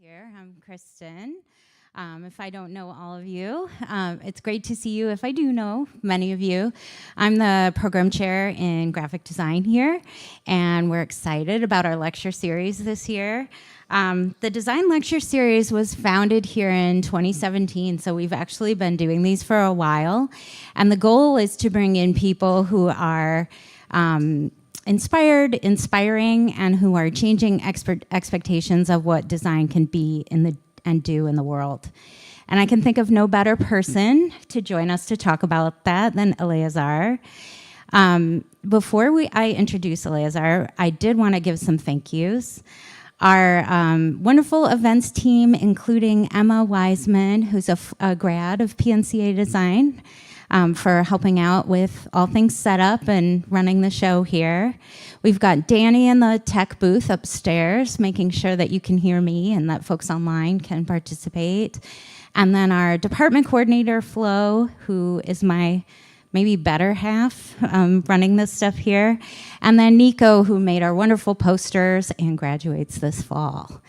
Here, I'm Kristen. If I don't know all of you, it's great to see you. If I do know many of you, I'm the program chair in graphic design here, and we're excited about our lecture series this year. The Design Lecture Series was founded here in 2017, so we've actually been doing these for a while, and the goal is to bring in people who are inspiring, and who are changing expectations of what design can be and do in the world. And I can think of no better person to join us to talk about that than Eleazar. Before I introduce Eleazar, I did want to give some thank yous. Our wonderful events team, including Emma Wiseman, who's a grad of PNCA Design, for helping out with all things setup and running the show here. We've got Danny in the tech booth upstairs, making sure that you can hear me and that folks online can participate. And then our department coordinator, Flo, who is my maybe better half running this stuff here. And then Nico, who made our wonderful posters and graduates this fall.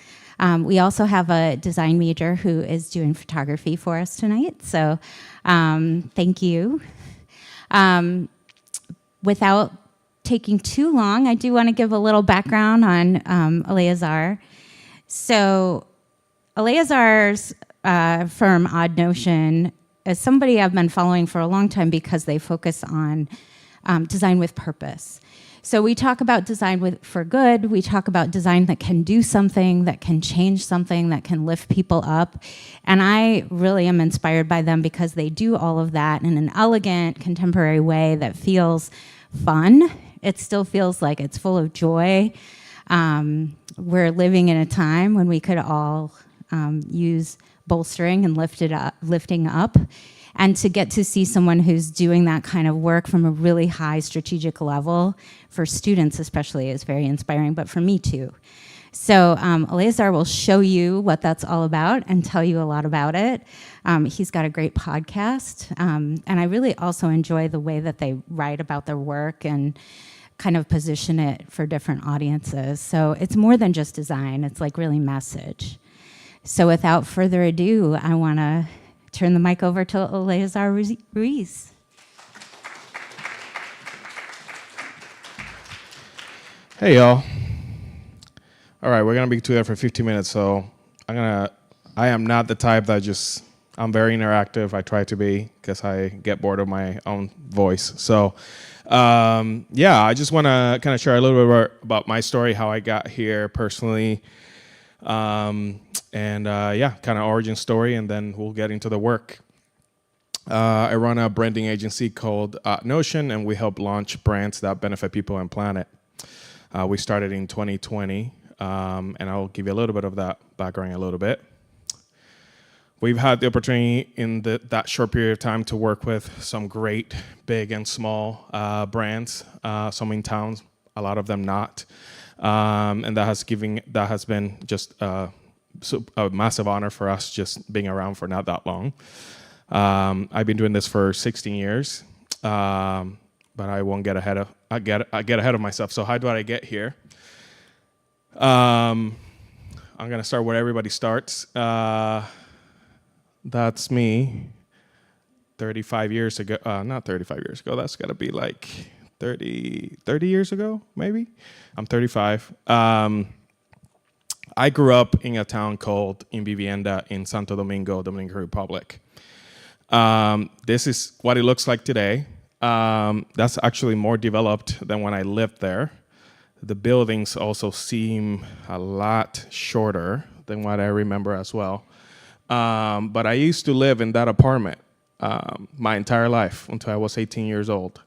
We also have a design major who is doing photography for us tonight, so thank you. Without taking too long, I do want to give a little background on Eleazar. So Eleazar's firm, Odd Notion, is somebody I've been following for a long time because they focus on design with purpose. So we talk about design for good, we talk about design that can do something, that can change something, that can lift people up. And I really am inspired by them because they do all of that in an elegant, contemporary way that feels fun. It still feels like it's full of joy. We're living in a time when we could all use bolstering and lifting up. And to get to see someone who's doing that kind of work from a really high strategic level, for students especially, is very inspiring, but for me too. So Eleazar will show you what that's all about and tell you a lot about it. He's got a great podcast, and I really also enjoy the way that they write about their work and kind of position it for different audiences. So it's more than just design, it's like really message. So without further ado, I want to turn the mic over to Eleazar Ruiz. Hey, y'all. All right, we're going to be together for 15 minutes, so I am not the type that I'm very interactive. I try to be because I get bored of my own voice. So, I just want to kind of share a little bit about my story, how I got here personally, kind of origin story, and then we'll get into the work. I run a branding agency called Notion, and we help launch brands that benefit people and planet. We started in 2020, and I'll give you a little bit of that background in a little bit. We've had the opportunity in that short period of time to work with some great big and small brands, some in towns, a lot of them not. And that has been just a massive honor for us, just being around for not that long. I've been doing this for 16 years, but I won't get ahead of myself. So how do I get here? I'm gonna start where everybody starts. That's me. 35 years ago, not 35 years ago. That's gotta be like 30 years ago, maybe. I'm 35. I grew up in a town called Vivienda in Santo Domingo, Dominican Republic. This is what it looks like today. That's actually more developed than when I lived there. The buildings also seem a lot shorter than what I remember as well. But I used to live in that apartment my entire life until I was 18 years old.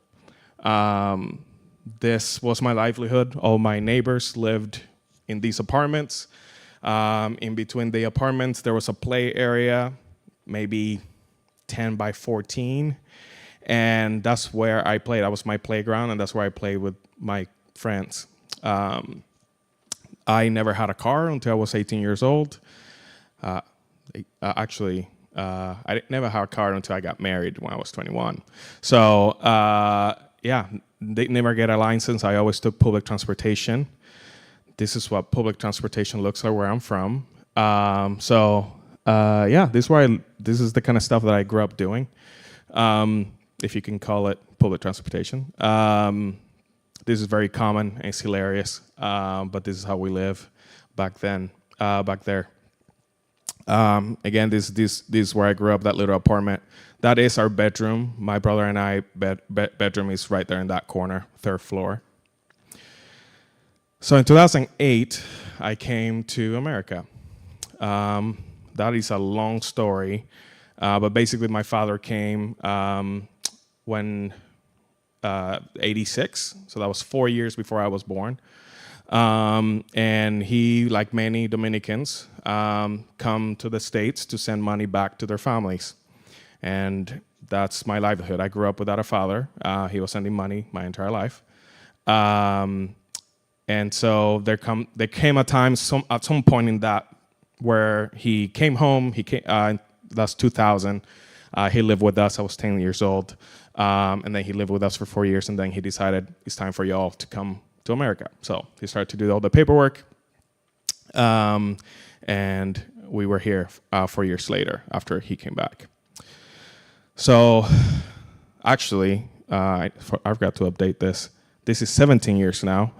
This was my livelihood. All my neighbors lived in these apartments. In between the apartments, there was a play area, maybe 10 by 14. And that's where I played. That was my playground, and that's where I played with my friends. I never had a car until I was 18 years old. I never had a car until I got married when I was 21. So, they never get a license. I always took public transportation. This is what public transportation looks like where I'm from. Yeah, this is the kind of stuff that I grew up doing, if you can call it public transportation. This is very common and it's hilarious, but this is how we live back there. Again, this is where I grew up, that little apartment. That is our bedroom. My brother and I bedroom is right there in that corner, 3rd floor. So in 2008, I came to America. That is a long story, but basically my father came when 86, so that was 4 years before I was born. And he, like many Dominicans, come to the States to send money back to their families. And that's my livelihood. I grew up without a father. He was sending money my entire life. And so there came a time at some point in that where he came home. That's 2000. He lived with us. I was 10 years old. And then he lived with us for 4 years. And then he decided it's time for y'all to come to America. So he started to do all the paperwork. And we were here 4 years later after he came back. So actually, I forgot to update this. This is 17 years now.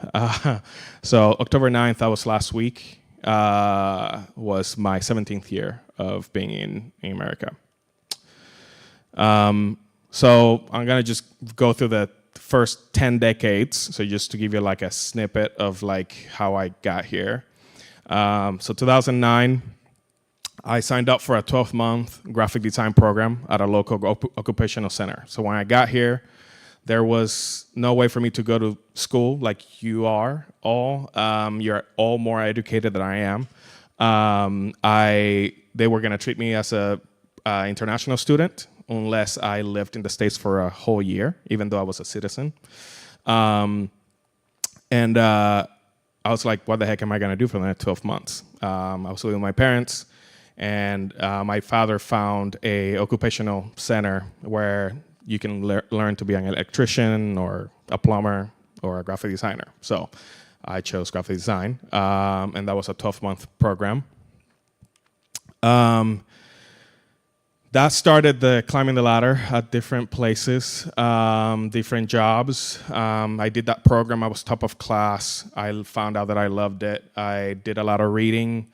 So October 9th, that was last week, was my 17th year of being in America. So I'm going to just go through the first 10 decades. So just to give you like a snippet of like how I got here. So 2009, I signed up for a 12-month graphic design program at a local occupational center. So when I got here, there was no way for me to go to school like you are all. You're all more educated than I am. They were going to treat me as a international student unless I lived in the States for a whole year, even though I was a citizen. I was like, what the heck am I going to do for the next 12 months? I was living with my parents, and my father found a occupational center where you can learn to be an electrician or a plumber or a graphic designer. So I chose graphic design, and that was a 12-month program. That started the climbing the ladder at different places, different jobs. I did that program. I was top of class. I found out that I loved it. I did a lot of reading.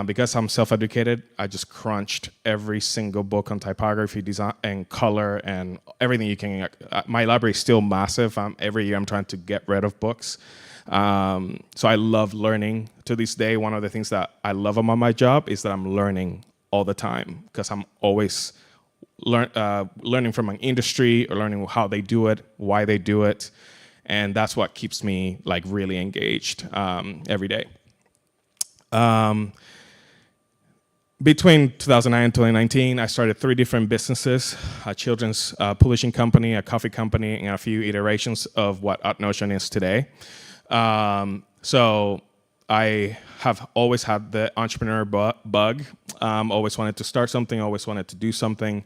Because I'm self-educated, I just crunched every single book on typography, design, and color, and everything you can. My library is still massive. Every year I'm trying to get rid of books. So I love learning. To this day, one of the things that I love about my job is that I'm learning all the time, because I'm always learning from an industry or learning how they do it, why they do it, and that's what keeps me like really engaged every day. Between 2009 and 2019, I started 3 different businesses: a children's publishing company, a coffee company, and a few iterations of what Notion is today. So I have always had the entrepreneur bug. Always wanted to start something, always wanted to do something.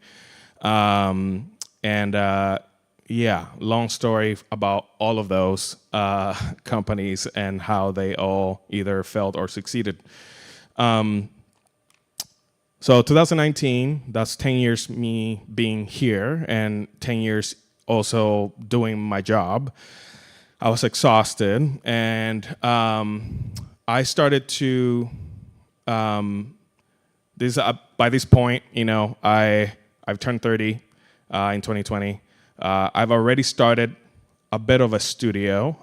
Yeah, long story about all of those companies and how they all either failed or succeeded. So 2019, that's 10 years me being here and 10 years also doing my job. I was exhausted, and I started to, by this point, you know, I've turned 30 in 2020. I've already started a bit of a studio.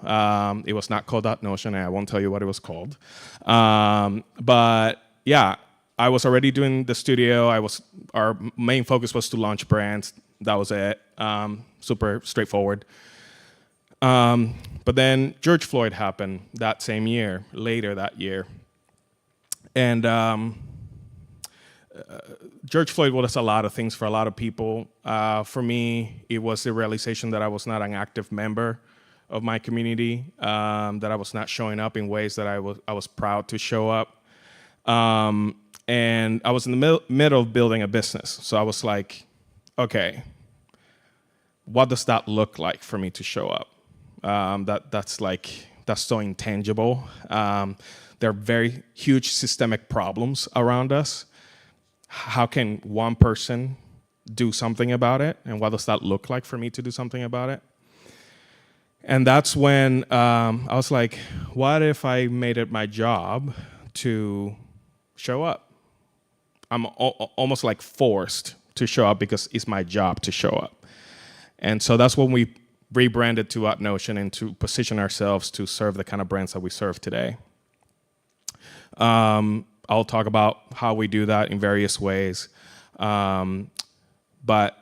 It was not called Notion, and I won't tell you what it was called. But yeah, I was already doing the studio. Our main focus was to launch brands. That was it. Super straightforward. But then George Floyd happened that same year, later that year. And George Floyd was a lot of things for a lot of people. For me, it was the realization that I was not an active member of my community, that I was not showing up in ways that I was proud to show up. And I was in the middle of building a business. So I was like, okay, what does that look like for me to show up? That's so intangible. There are very huge systemic problems around us. How can one person do something about it? And what does that look like for me to do something about it? And that's when I was like, what if I made it my job to show up? I'm almost like forced to show up because it's my job to show up. And so that's when we rebranded to Notion and to position ourselves to serve the kind of brands that we serve today. I'll talk about how we do that in various ways. But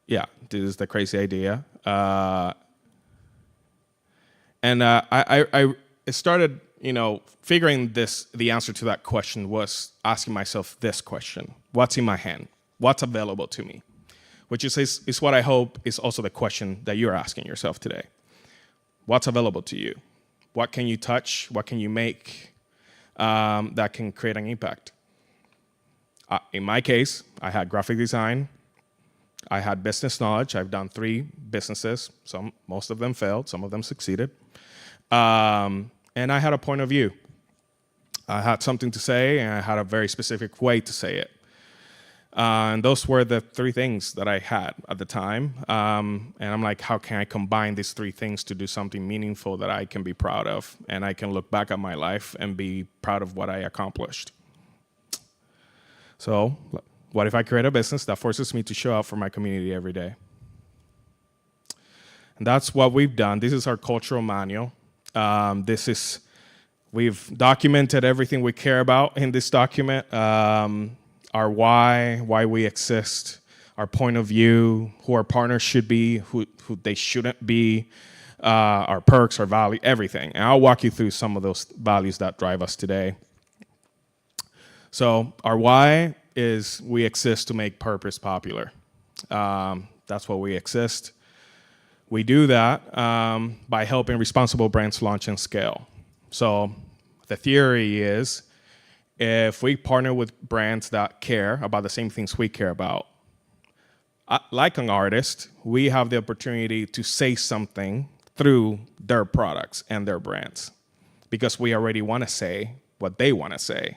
yeah, this is the crazy idea. And I started, figuring the answer to that question was asking myself this question: what's in my hand? What's available to me? Which is what I hope is also the question that you're asking yourself today. What's available to you? What can you touch? What can you make that can create an impact? In my case, I had graphic design. I had business knowledge. I've done 3 businesses. Most of them failed. Some of them succeeded. And I had a point of view. I had something to say, and I had a very specific way to say it. And those were the 3 things that I had at the time. And I'm like, how can I combine these 3 things to do something meaningful that I can be proud of? And I can look back at my life and be proud of what I accomplished. So what if I create a business that forces me to show up for my community every day? And that's what we've done. This is our cultural manual. We've documented everything we care about in this document. Our why we exist, our point of view, who our partners should be, who they shouldn't be, our perks, our value, everything. And I'll walk you through some of those values that drive us today. So our why is we exist to make purpose popular. That's what we exist. We do that by helping responsible brands launch and scale. So the theory is, if we partner with brands that care about the same things we care about, like an artist, we have the opportunity to say something through their products and their brands, because we already want to say what they want to say.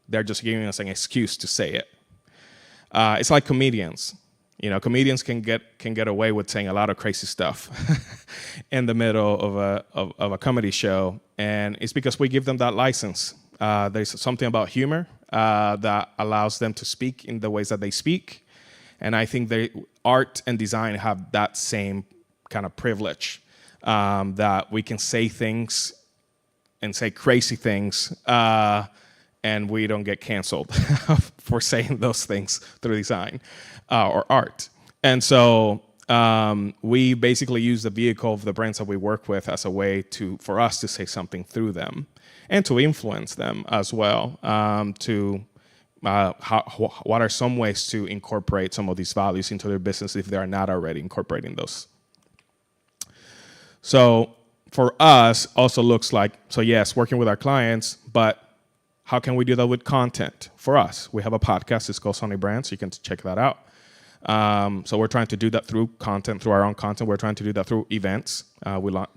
They're just giving us an excuse to say it. It's like comedians. Comedians can get away with saying a lot of crazy stuff in the middle of a comedy show, and it's because we give them that license. There's something about humor that allows them to speak in the ways that they speak. And I think art and design have that same kind of privilege, that we can say things and say crazy things, and we don't get canceled for saying those things through design or art. And so we basically use the vehicle of the brands that we work with as a way for us to say something through them, and to influence them as well, what are some ways to incorporate some of these values into their business if they are not already incorporating those. So for us, also looks like, yes, working with our clients, but how can we do that with content? For us, we have a podcast. It's called Sunny Brands. You can check that out. So we're trying to do that through content, through our own content. We're trying to do that through events.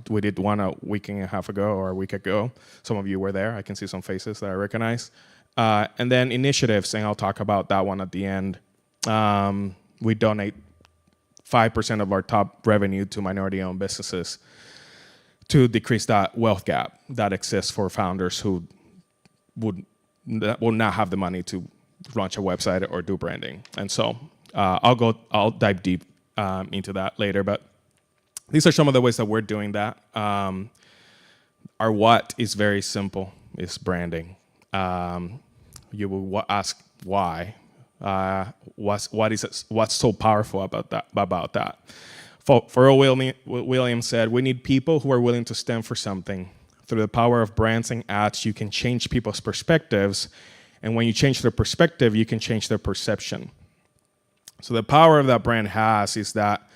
We did one a week and a half ago or a week ago. Some of you were there. I can see some faces that I recognize. And then initiatives, and I'll talk about that one at the end. We donate 5% of our top revenue to minority-owned businesses to decrease that wealth gap that exists for founders who will not have the money to launch a website or do branding. And so I'll dive deep into that later, but these are some of the ways that we're doing that. Our what is very simple. It's branding. You will ask why. What's so powerful about that? Pharrell Williams said, "We need people who are willing to stand for something. Through the power of brands and ads, you can change people's perspectives, and when you change their perspective, you can change their perception." So the power of that brand is that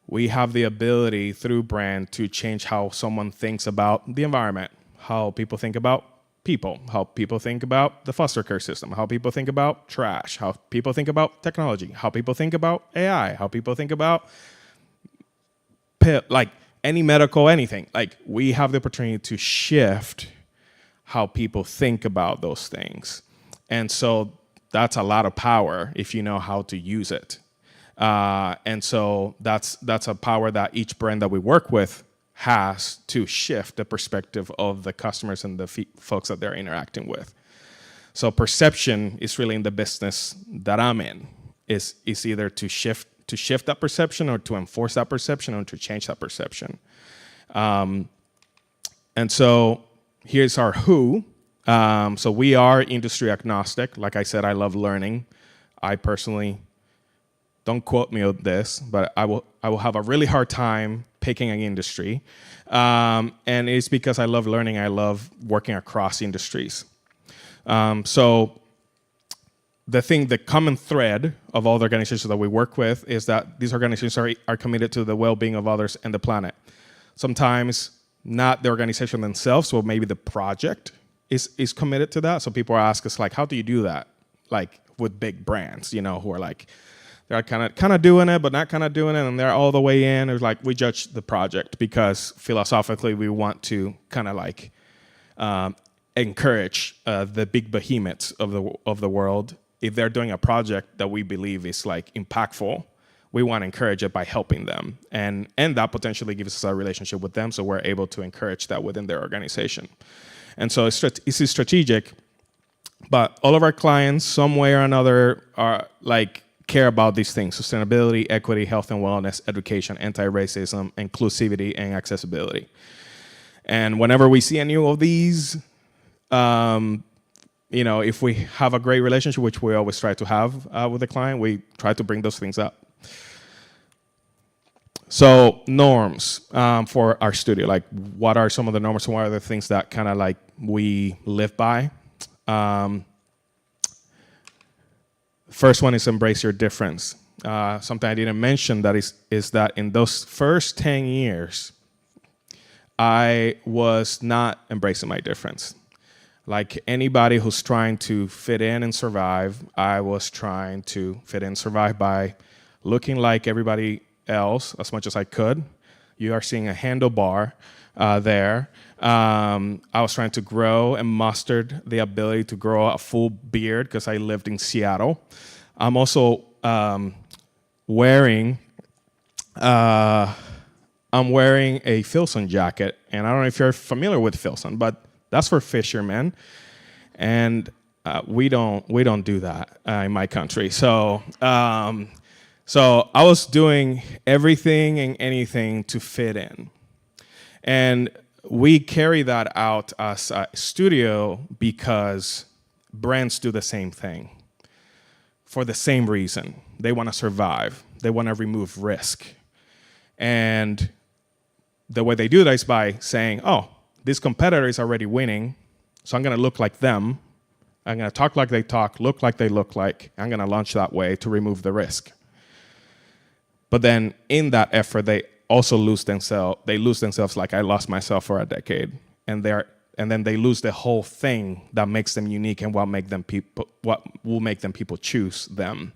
we have the ability through brand to change how someone thinks about the environment, how people think about people, how people think about the foster care system, how people think about trash, how people think about technology, how people think about AI, how people think about any medical anything. Like, we have the opportunity to shift how people think about those things. And so that's a lot of power if you know how to use it. And so that's a power that each brand that we work with has to shift the perspective of the customers and the folks that they're interacting with. So perception is really in the business that I'm in. Is either to shift that perception, or to enforce that perception, or to change that perception. And so here's our who. So we are industry agnostic. Like I said, I love learning. I personally, don't quote me on this, but I will have a really hard time picking an industry. And it's because I love learning. I love working across industries. So the common thread of all the organizations that we work with is that these organizations are committed to the well-being of others and the planet. Sometimes not the organization themselves, so maybe the project is committed to that. So people ask us, like, how do you do that? Like with big brands, you know, who are like, they're kind of doing it, but not kind of doing it, and they're all the way in. It's like, we judge the project because philosophically we want to kind of like encourage the big behemoths of the world. If they're doing a project that we believe is like impactful, we want to encourage it by helping them, and that potentially gives us a relationship with them, so we're able to encourage that within their organization. And so it's strategic, but all of our clients, some way or another, are like care about these things: sustainability, equity, health and wellness, education, anti-racism, inclusivity, and accessibility. And whenever we see any of these, you know, if we have a great relationship, which we always try to have with the client, we try to bring those things up. So norms for our studio, like what are some of the norms and what are the things that kind of like we live by? First one is embrace your difference. Something I didn't mention that is that in those first 10 years, I was not embracing my difference. Like anybody who's trying to fit in and survive, I was trying to fit in and survive by looking like everybody else as much as I could. You are seeing a handlebar there. I was trying to grow and mustered the ability to grow a full beard because I lived in Seattle. I'm also wearing a Filson jacket, and I don't know if you're familiar with Filson, but that's for fishermen, and we don't do that in my country. So I was doing everything and anything to fit in, and we carry that out as a studio because brands do the same thing for the same reason. They want to survive. They want to remove risk, and the way they do that is by saying, "Oh, this competitor is already winning, so I'm going to look like them. I'm going to talk like they talk, look like they look like. I'm going to launch that way to remove the risk." But then in that effort, they also lose themselves. They lose themselves like I lost myself for a decade, and then they lose the whole thing that makes them unique and what will make them people choose them.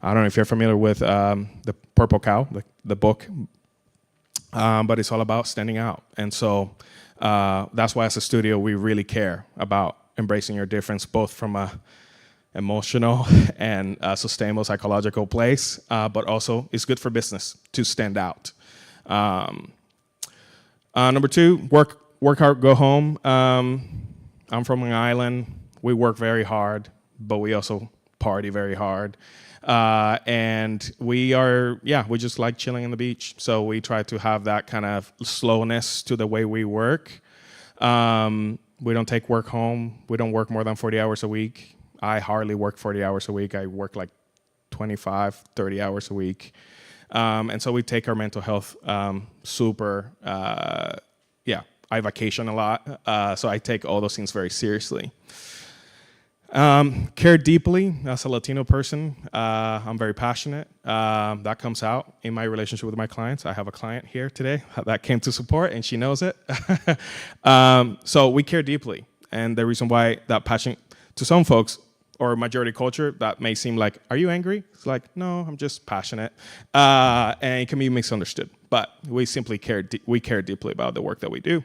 I don't know if you're familiar with the Purple Cow, the book, but it's all about standing out. And so that's why as a studio, we really care about embracing your difference, both from a emotional and sustainable psychological place, but also it's good for business to stand out. Number two, work hard, go home. I'm from an island. We work very hard, but we also party very hard. And we just like chilling on the beach. So we try to have that kind of slowness to the way we work. We don't take work home. We don't work more than 40 hours a week. I hardly work 40 hours a week. I work like 25, 30 hours a week. And so we take our mental health super. I vacation a lot. So I take all those things very seriously. Care deeply as a Latino person. I'm very passionate. That comes out in my relationship with my clients. I have a client here today that came to support, and she knows it. So we care deeply. And the reason why that passion, to some folks, or majority culture, that may seem like, are you angry? It's like, no, I'm just passionate. And it can be misunderstood. But we simply care deeply about the work that we do.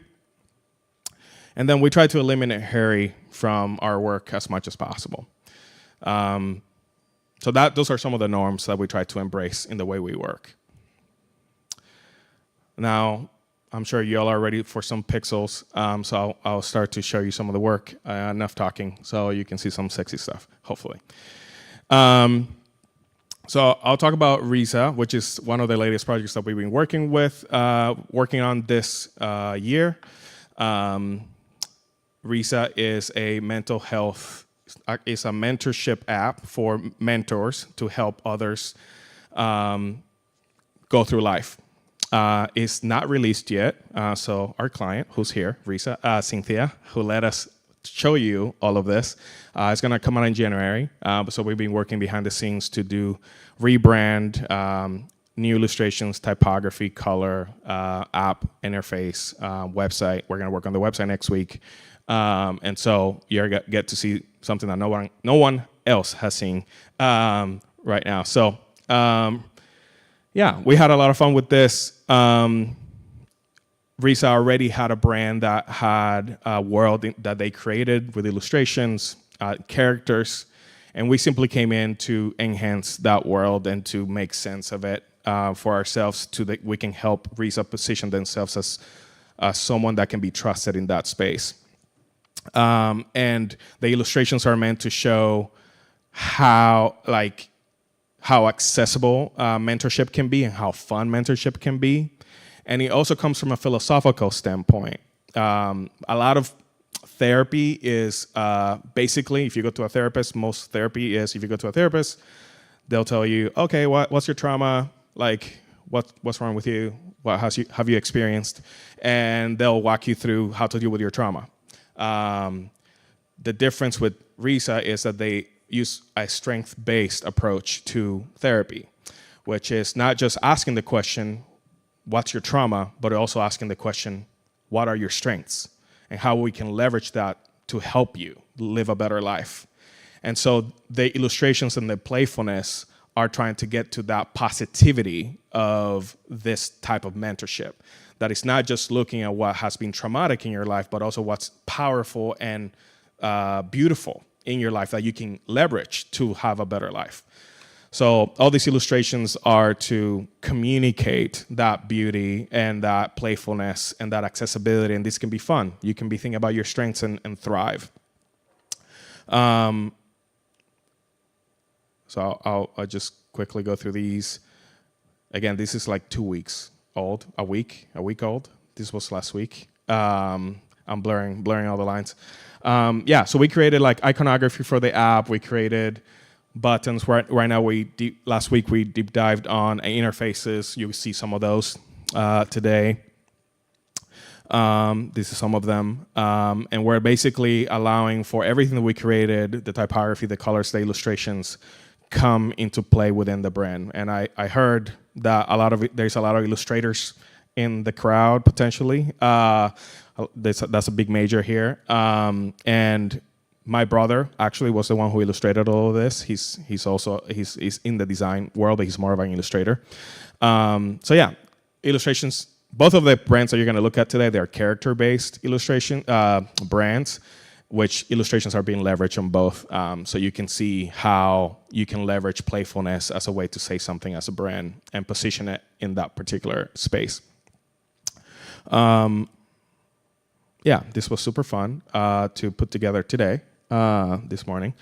And then we try to eliminate hurry from our work as much as possible. So those are some of the norms that we try to embrace in the way we work. Now, I'm sure you all are ready for some pixels, so I'll start to show you some of the work. Enough talking, so you can see some sexy stuff, hopefully. So I'll talk about RISA, which is one of the latest projects that we've been working on this year. RISA is a mental health, is a mentorship app for mentors to help others go through life. It's not released yet, so our client, who's here, RISA, Cynthia, who let us show you all of this, is going to come out in January. So we've been working behind the scenes to do rebrand, new illustrations, typography, color, app interface, website. We're going to work on the website next week. And so you're get to see something that no one else has seen right now. So yeah, we had a lot of fun with this. RISA already had a brand that had a world that they created with illustrations, characters, and we simply came in to enhance that world and to make sense of it for ourselves, so that we can help RISA position themselves as someone that can be trusted in that space. And the illustrations are meant to show how accessible mentorship can be and how fun mentorship can be. And it also comes from a philosophical standpoint. A lot of therapy is basically, if you go to a therapist, most therapy is, if you go to a therapist, they'll tell you, okay, what's your trauma? Like, what's wrong with you? What have you experienced? And they'll walk you through how to deal with your trauma. The difference with RISA is that they use a strength-based approach to therapy, which is not just asking the question, what's your trauma, but also asking the question, what are your strengths, and how we can leverage that to help you live a better life. And so the illustrations and the playfulness are trying to get to that positivity of this type of mentorship. That is not just looking at what has been traumatic in your life, but also what's powerful and beautiful in your life that you can leverage to have a better life. So all these illustrations are to communicate that beauty and that playfulness and that accessibility, and this can be fun. You can be thinking about your strengths and thrive. So I'll just quickly go through these. Again, this is like 2 weeks old, a week old. This was last week. I'm blurring all the lines. Yeah, so we created like iconography for the app. We created buttons. Right now, last week we deep dived on interfaces. You see some of those today. This is some of them. And we're basically allowing for everything that we created, the typography, the colors, the illustrations, come into play within the brand. And I heard that there's a lot of illustrators in the crowd potentially. That's a big major here. And my brother actually was the one who illustrated all of this. He's in the design world, but he's more of an illustrator. So yeah, illustrations. Both of the brands that you're going to look at today, they're character-based illustration brands, which illustrations are being leveraged on both. So you can see how you can leverage playfulness as a way to say something as a brand and position it in that particular space. Yeah, this was super fun to put together today, this morning.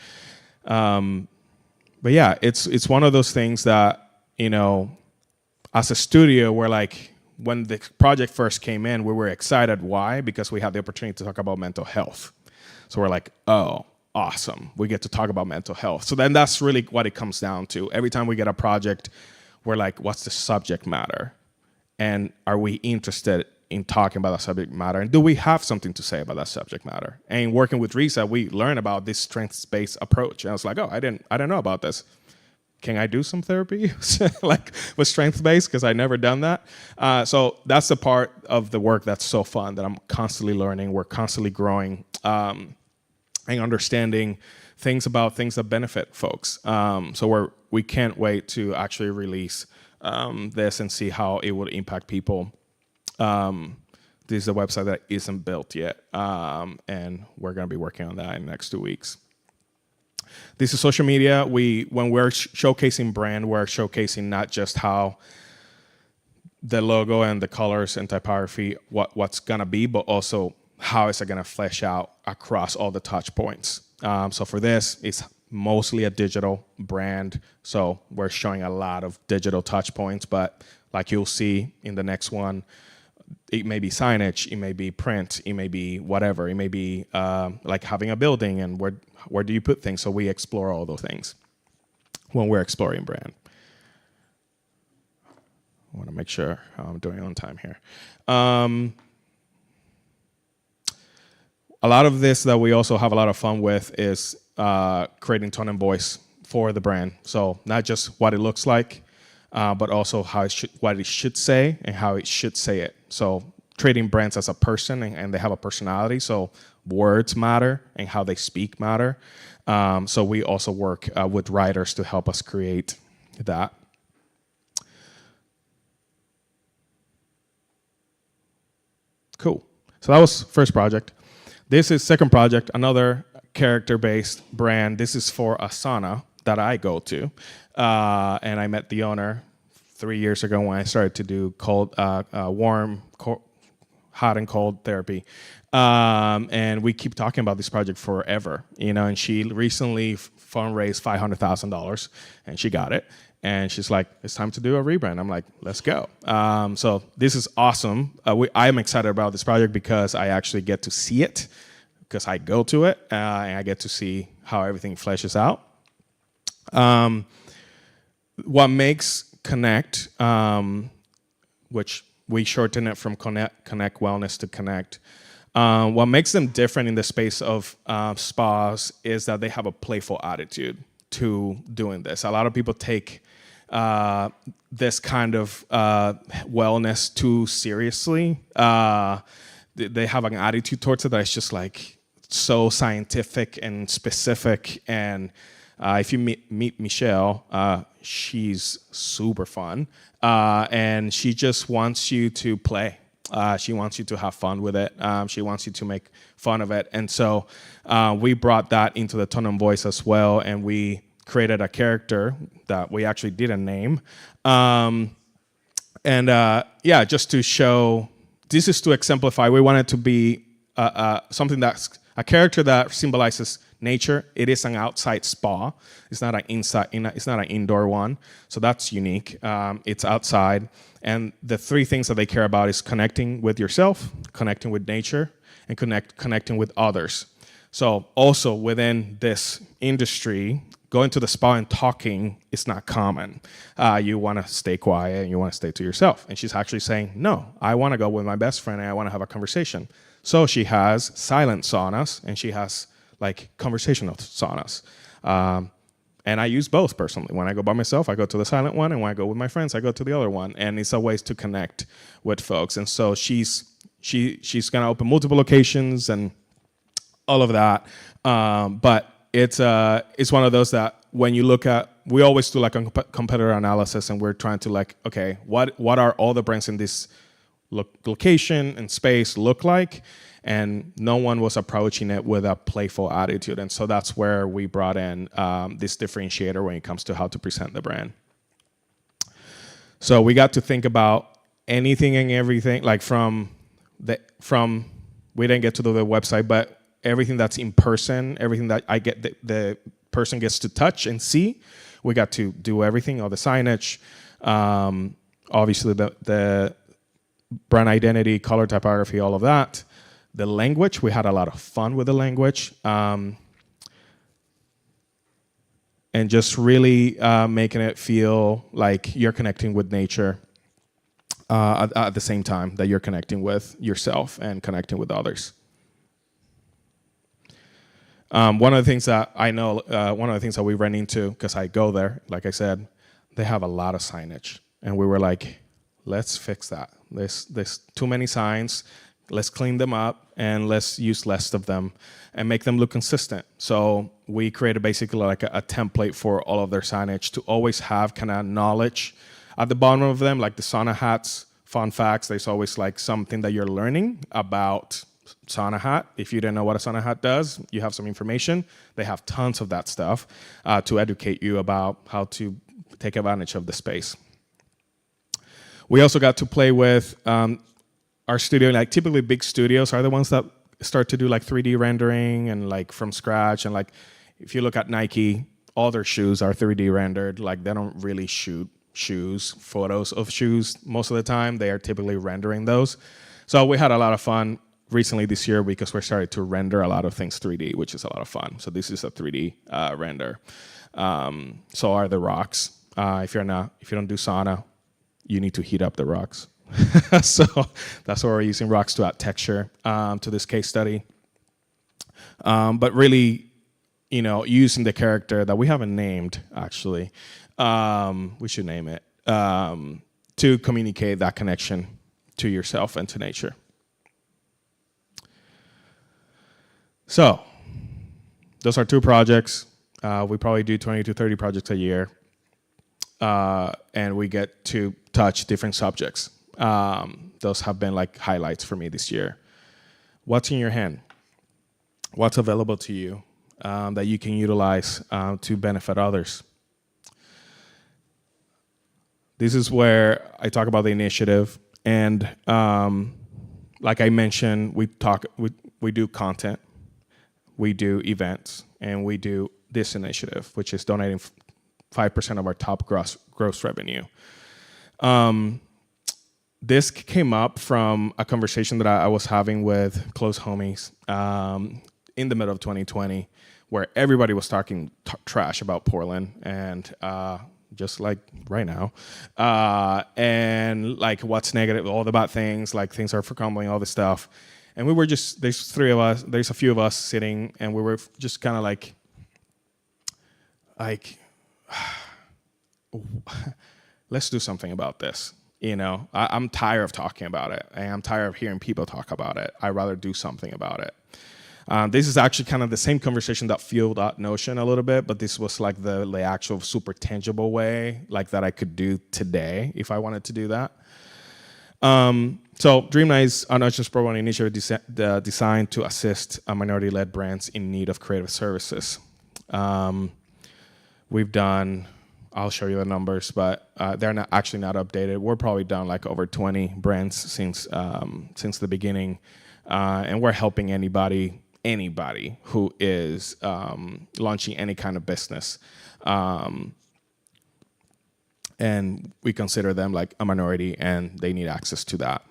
But yeah, it's one of those things that, as a studio, we're like, when the project first came in, we were excited. Why? Because we had the opportunity to talk about mental health. So we're like, oh, awesome. We get to talk about mental health. So then that's really what it comes down to. Every time we get a project, we're like, what's the subject matter? And are we interested in talking about that subject matter? And do we have something to say about that subject matter? And working with RISA, we learned about this strengths-based approach. And I was like, oh, I didn't know about this. Can I do some therapy like with strength-based? Because I've never done that. So that's the part of the work that's so fun, that I'm constantly learning. We're constantly growing and understanding things about things that benefit folks. So we can't wait to actually release this and see how it would impact people This is a website that isn't built yet, and we're going to be working on that in the next 2 weeks. This is social media. When we're showcasing brand, we're showcasing not just how the logo and the colors and typography, what's going to be, but also how is it going to flesh out across all the touch points. So for this, it's mostly a digital brand. So we're showing a lot of digital touch points, but like you'll see in the next one, it may be signage, it may be print, it may be whatever. It may be like having a building and where do you put things? So we explore all those things when we're exploring brand. I want to make sure I'm doing it on time here. A lot of this that we also have a lot of fun with is creating tone and voice for the brand. So not just what it looks like, but also what it should say and how it should say it. So treating brands as a person and they have a personality. So words matter and how they speak matter. So we also work with writers to help us create that. Cool. So that was first project. This is second project, another character-based brand. This is for a sauna that I go to. And I met the owner 3 years ago when I started to do warm, hot and cold therapy. And we keep talking about this project forever, and she recently fundraised $500,000 and she got it. And she's like, it's time to do a rebrand. I'm like, let's go. So this is awesome. I'm excited about this project because I actually get to see it, because I go to it and I get to see how everything fleshes out. What makes Connect, which we shorten it from Connect Wellness to Connect, what makes them different in the space of spas is that they have a playful attitude to doing this. A lot of people take this kind of wellness too seriously. They have an attitude towards it that is just like so scientific and specific. And if you meet Michelle, she's super fun. And she just wants you to play. She wants you to have fun with it. She wants you to make fun of it. And so we brought that into the tone and voice as well. And we created a character that we actually didn't name. Just to show, this is to exemplify, we want it to be something that's a character that symbolizes nature. It is an outside spa. It's not it's not an indoor one. So that's unique. It's outside. And the three things that they care about is connecting with yourself, connecting with nature, and connecting with others. So also within this industry, going to the spa and talking is not common. You want to stay quiet and you want to stay to yourself. And she's actually saying, no, I want to go with my best friend and I want to have a conversation. So she has silent saunas and she has like conversational saunas. And I use both personally. When I go by myself, I go to the silent one. And when I go with my friends, I go to the other one. And it's a way to connect with folks. And so she's going to open multiple locations and all of that. But it's one of those that when you look at, we always do like a competitor analysis and we're trying to like, okay, what are all the brands in this location and space look like? And no one was approaching it with a playful attitude. And so that's where we brought in this differentiator when it comes to how to present the brand. So we got to think about anything and everything, like we didn't get to the website, but everything that's in person, everything that the person gets to touch and see, we got to do everything, all the signage, obviously the brand identity, color typography, all of that. The language, we had a lot of fun with the language. And just really making it feel like you're connecting with nature at the same time that you're connecting with yourself and connecting with others. One of the things that I know, one of the things that we ran into, because I go there, like I said, they have a lot of signage. And we were like, let's fix that. There's too many signs. Let's clean them up and let's use less of them and make them look consistent. So we created basically like a template for all of their signage to always have kind of knowledge at the bottom of them, like the sauna hats fun facts. There's always like something that you're learning about sauna hat. If you didn't know what a sauna hat does, you have some information. They have tons of that stuff to educate you about how to take advantage of the space. We also got to play with our studio. Like typically big studios are the ones that start to do like 3D rendering and like from scratch. And like if you look at Nike, all their shoes are 3D rendered. Like they don't really shoot photos of shoes most of the time. They are typically rendering those. So we had a lot of fun recently this year because we're starting to render a lot of things 3D, which is a lot of fun. So this is a 3D render. So are the rocks. If you don't do sauna, you need to heat up the rocks. So that's why we're using rocks to add texture to this case study. But really, using the character that we haven't named, actually, we should name it, to communicate that connection to yourself and to nature. So those are 2 projects. We probably do 20 to 30 projects a year. And we get to touch different subjects. Those have been like highlights for me this year. What's in your hand? What's available to you that you can utilize to benefit others? This is where I talk about the initiative. And like I mentioned, we do content, we do events, and we do this initiative, which is donating 5% of our top gross revenue. This came up from a conversation that I was having with close homies in the middle of 2020, where everybody was talking trash about Portland, and just like right now, and like what's negative, all the bad things, like things are crumbling, all this stuff. And we were just, there's a few of us sitting, and we were just kind of like, let's do something about this. I'm tired of talking about it, and I'm tired of hearing people talk about it. I'd rather do something about it. This is actually kind of the same conversation that fueled Notion a little bit, but this was like the actual super tangible way, like that I could do today if I wanted to do that. So Dream Night is a Notion's program initiative designed to assist minority-led brands in need of creative services. We've done, I'll show you the numbers, but they're not updated. We're probably done like over 20 brands since the beginning, and we're helping anybody who is launching any kind of business, and we consider them like a minority, and they need access to that.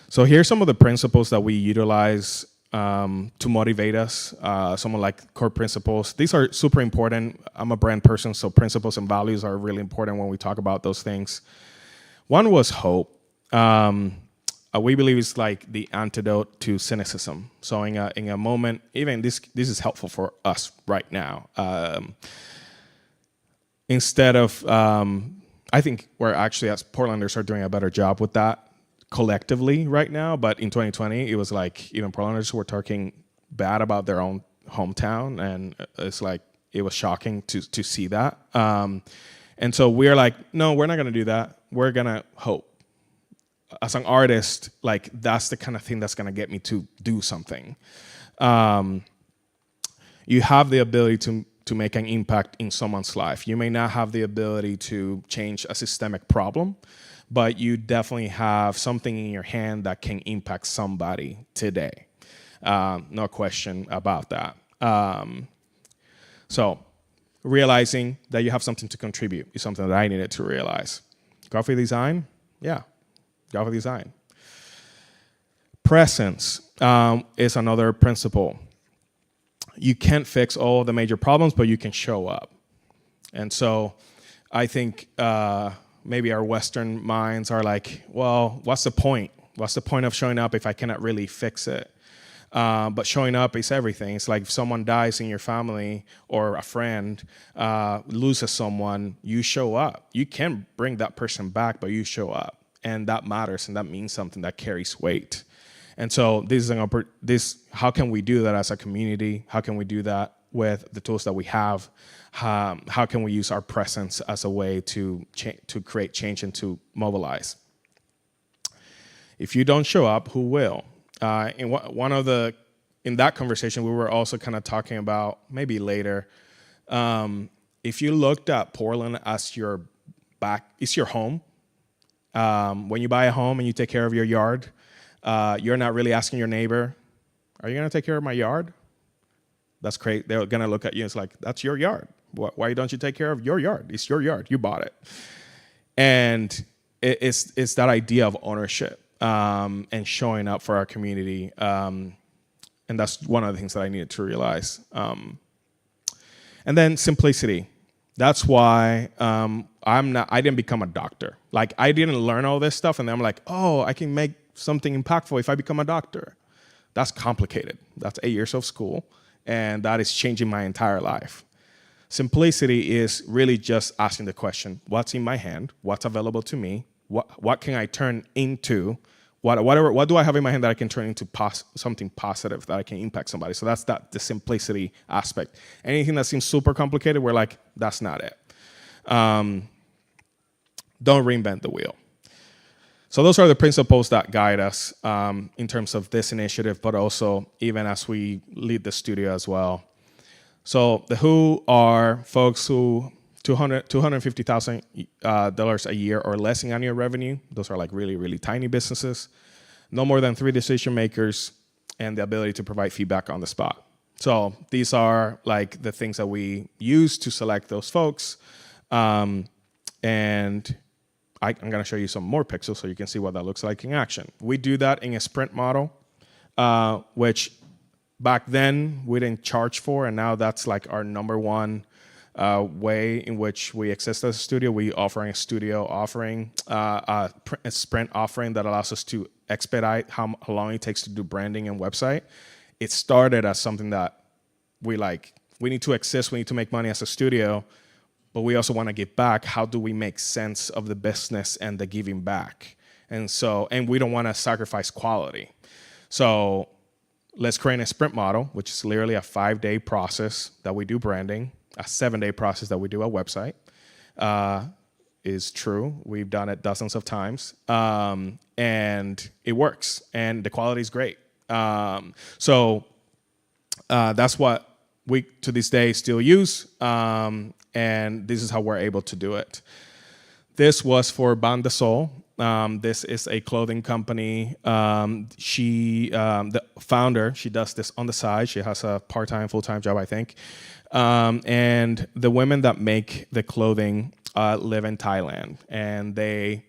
So here's some of the principles that we utilize to motivate us, some of like core principles. These are super important. I'm a brand person, so principles and values are really important when we talk about those things. One was hope. We believe it's like the antidote to cynicism. So in a moment, even this is helpful for us right now. Instead of, I think we're actually, as Portlanders, are doing a better job with that collectively right now, but in 2020, it was like even Portlanders were talking bad about their own hometown, and it's like it was shocking to see that. And so we're like, no, we're not going to do that. We're going to hope. As an artist, like that's the kind of thing that's going to get me to do something. You have the ability to make an impact in someone's life. You may not have the ability to change a systemic problem, but you definitely have something in your hand that can impact somebody today. No question about that. So realizing that you have something to contribute is something that I needed to realize. Graphic design? Yeah, graphic design. Presence is another principle. You can't fix all the major problems, but you can show up. And so I think maybe our Western minds are like, well, what's the point? What's the point of showing up if I cannot really fix it? But showing up is everything. It's like if someone dies in your family or a friend loses someone, you show up. You can bring that person back, but you show up. And that matters, and that means something that carries weight. And so how can we do that as a community? How can we do that with the tools that we have? How can we use our presence as a way to create change and to mobilize? If you don't show up, who will? In that conversation, we were also kind of talking about, maybe later, if you looked at Portland as it's your home. When you buy a home and you take care of your yard, you're not really asking your neighbor, are you going to take care of my yard? That's great. They're going to look at you. It's like, that's your yard. Why don't you take care of your yard? It's your yard. You bought it. And it's that idea of ownership and showing up for our community. And that's one of the things that I needed to realize. And then simplicity. That's why I didn't become a doctor. Like, I didn't learn all this stuff, and then I'm like, oh, I can make something impactful if I become a doctor. That's complicated. That's 8 years of school, and that is changing my entire life. Simplicity is really just asking the question, what's in my hand? What's available to me? What can I turn into? What do I have in my hand that I can turn into something positive that I can impact somebody? So that's the simplicity aspect. Anything that seems super complicated, we're like, that's not it. Don't reinvent the wheel. So those are the principles that guide us in terms of this initiative, but also even as we lead the studio as well. So the who are folks who $250,000 a year or less in annual revenue. Those are like really, really tiny businesses. No more than 3 decision makers, and the ability to provide feedback on the spot. So these are like the things that we use to select those folks. And I'm going to show you some more pixels so you can see what that looks like in action. We do that in a sprint model, which back then we didn't charge for, and now that's like our number one way in which we exist as a studio. We offer a studio offering, a sprint offering that allows us to expedite how long it takes to do branding and website. It started as something that we need to exist, we need to make money as a studio, but we also want to give back. How do we make sense of the business and the giving back? And we don't want to sacrifice quality. So let's create a sprint model, which is literally a 5-day process that we do branding, a 7-day process that we do a website. Is true. We've done it dozens of times. And it works. And the quality is great. So that's what we, to this day, still use. And this is how we're able to do it. This was for Ban de Sol. This is a clothing company. The founder, she does this on the side. She has a part-time, full-time job, I think. And the women that make the clothing live in Thailand, and they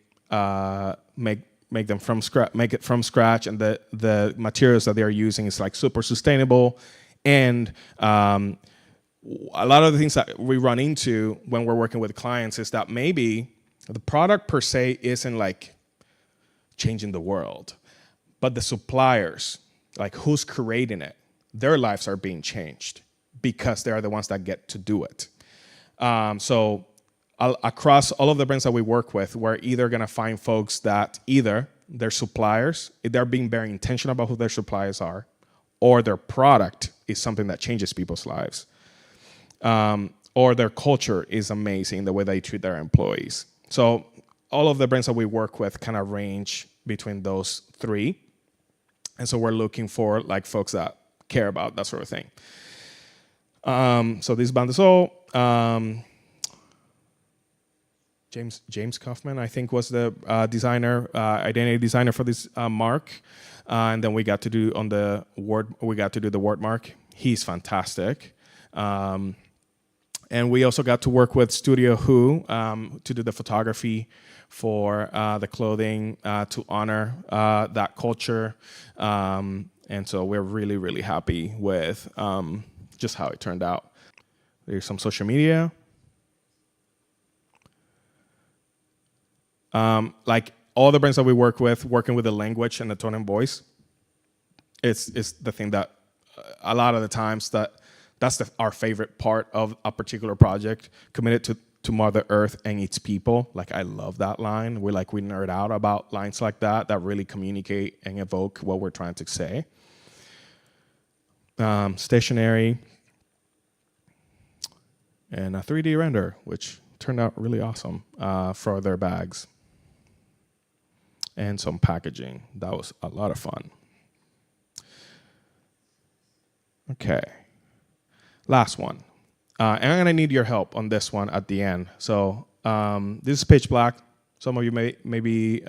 make them from scratch, make it from scratch, and the materials that they're using is like super sustainable. And a lot of the things that we run into when we're working with clients is that maybe the product per se isn't like changing the world, but the suppliers, like who's creating it, their lives are being changed because they are the ones that get to do it. So across all of the brands that we work with, we're either going to find folks that either their suppliers, they're being very intentional about who their suppliers are, or their product is something that changes people's lives. Or their culture is amazing, the way they treat their employees. So all of the brands that we work with kind of range between those three. And so we're looking for like folks that care about that sort of thing. So this Ban de Sol, James Kaufman, I think, was the identity designer for this mark. And then we got to do the word mark. He's fantastic. And we also got to work with Studio Who to do the photography for the clothing to honor that culture. And so we're really, really happy with just how it turned out. There's some social media. Like all the brands that we work with, working with the language and the tone and voice, it's the thing that a lot of the times that's our favorite part of a particular project. Committed to Mother Earth and its people. Like, I love that line. We nerd out about lines like that really communicate and evoke what we're trying to say. Stationery. And a 3D render, which turned out really awesome for their bags. and some packaging. That was a lot of fun. Okay, last one. And I'm gonna need your help on this one at the end. So this is Pitch Black. Some of you may be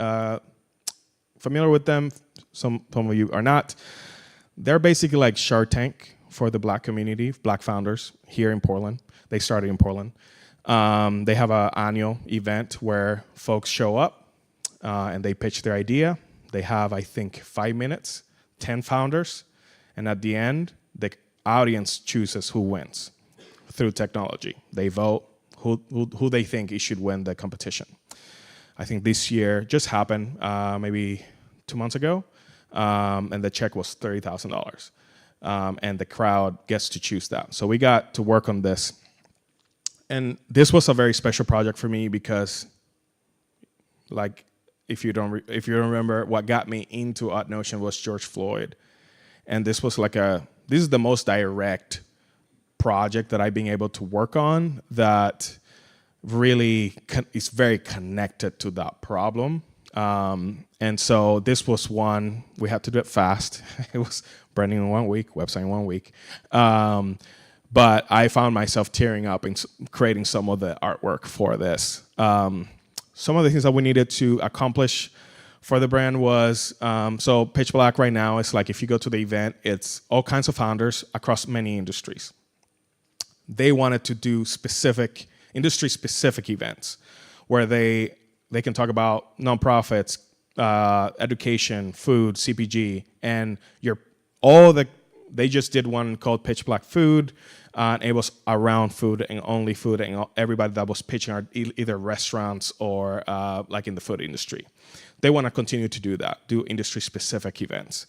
familiar with them. Some of you are not. They're basically like Shark Tank for the Black community, Black founders here in Portland. They started in Portland. They have an annual event where folks show up and they pitch their idea. They have, I think, 5 minutes, 10 founders, and at the end, the audience chooses who wins through technology. They vote who they think it should win the competition. I think this year just happened maybe 2 months ago, and the check was $30,000. And the crowd gets to choose that. So we got to work on this. And this was a very special project for me because, like, if you don't remember, what got me into Odd Notion was George Floyd. And this was this is the most direct project that I've been able to work on that really is very connected to that problem. And so this was one, we had to do it fast. It was branding in 1 week, website in 1 week. But I found myself tearing up and creating some of the artwork for this. Some of the things that we needed to accomplish for the brand was, so Pitch Black right now is like, if you go to the event, it's all kinds of founders across many industries. They wanted to do industry-specific events where they can talk about nonprofits, education, food, CPG, and they just did one called Pitch Black Food, and it was around food and only food, and everybody that was pitching are either restaurants or like in the food industry. They want to continue to do that, do industry-specific events.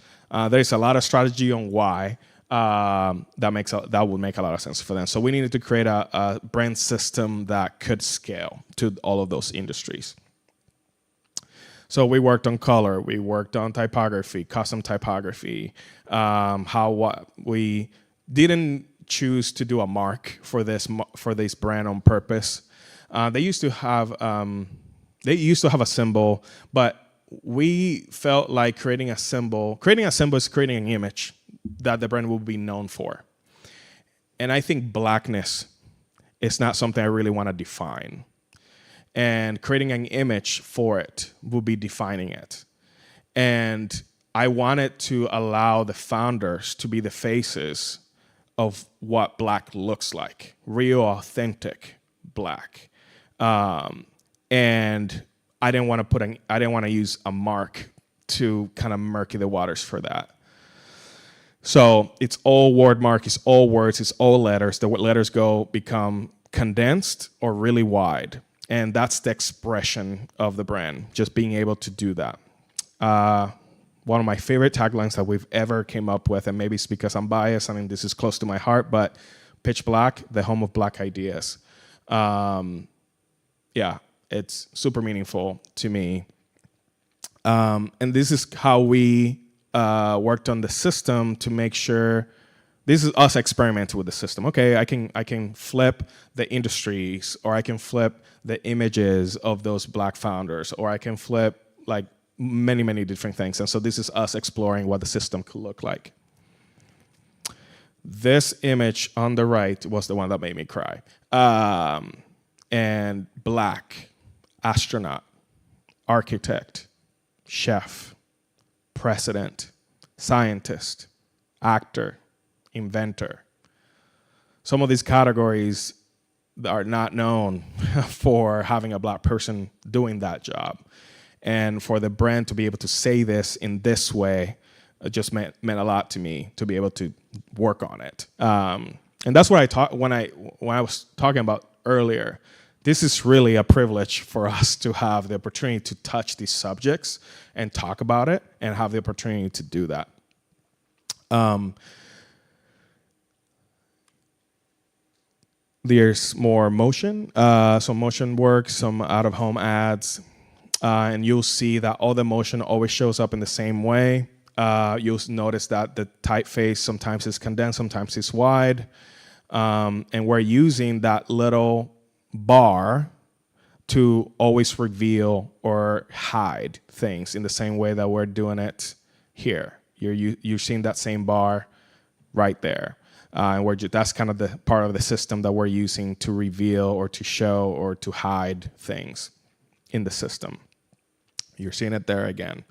There's a lot of strategy on why that would make a lot of sense for them. So we needed to create a brand system that could scale to all of those industries. So we worked on color, we worked on typography, custom typography, we didn't choose to do a mark for this brand on purpose. They used to have a symbol, but we felt like creating a symbol is creating an image that the brand will be known for. And I think blackness is not something I really want to define. And creating an image for it will be defining it. And I wanted to allow the founders to be the faces of what Black looks like, real, authentic Black. And I didn't want to use a mark to kind of murky the waters for that. So it's all word mark, it's all words, it's all letters. The letters become condensed or really wide. And that's the expression of the brand, just being able to do that. One of my favorite taglines that we've ever came up with, and maybe it's because I'm biased, I mean, this is close to my heart, but Pitch Black, the home of Black ideas. Yeah, it's super meaningful to me. And this is how we worked on the system to make sure. This is us experimenting with the system. Okay, I can flip the industries, or I can flip the images of those Black founders, or I can flip like many, many different things. And so this is us exploring what the system could look like. This image on the right was the one that made me cry. And Black, astronaut, architect, chef, president, scientist, actor, inventor. Some of these categories are not known for having a Black person doing that job. And for the brand to be able to say this in this way just meant a lot to me, to be able to work on it. And that's what when I was talking about earlier. This is really a privilege for us to have the opportunity to touch these subjects and talk about it, and have the opportunity to do that. There's more motion, some motion work, some out-of-home ads, and you'll see that all the motion always shows up in the same way. You'll notice that the typeface sometimes is condensed, sometimes it's wide, and we're using that little bar to always reveal or hide things in the same way that we're doing it here. You're seeing that same bar right there. And that's kind of the part of the system that we're using to reveal or to show or to hide things in the system. You're seeing it there again.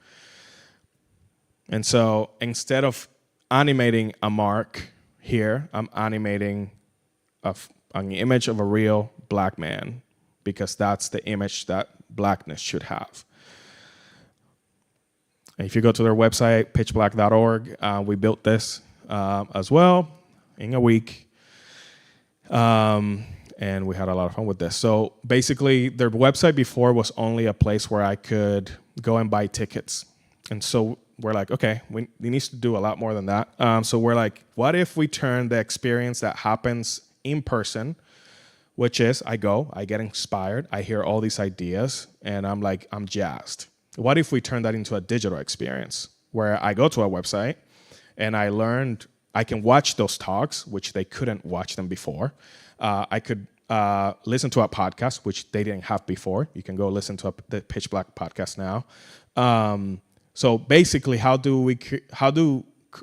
And so instead of animating a mark here, I'm animating an image of a real black man, because that's the image that blackness should have. And if you go to their website, pitchblack.org, we built this as well in a week. And we had a lot of fun with this. So basically, their website before was only a place where I could go and buy tickets. And so we're like, okay, we need to do a lot more than that. So we're like, what if we turn the experience that happens in person, which is I get inspired, I hear all these ideas, and I'm like, I'm jazzed. What if we turn that into a digital experience where I go to a website and I can watch those talks, which they couldn't watch them before. I could listen to a podcast, which they didn't have before. You can go listen to the Pitch Black podcast now. So basically, how do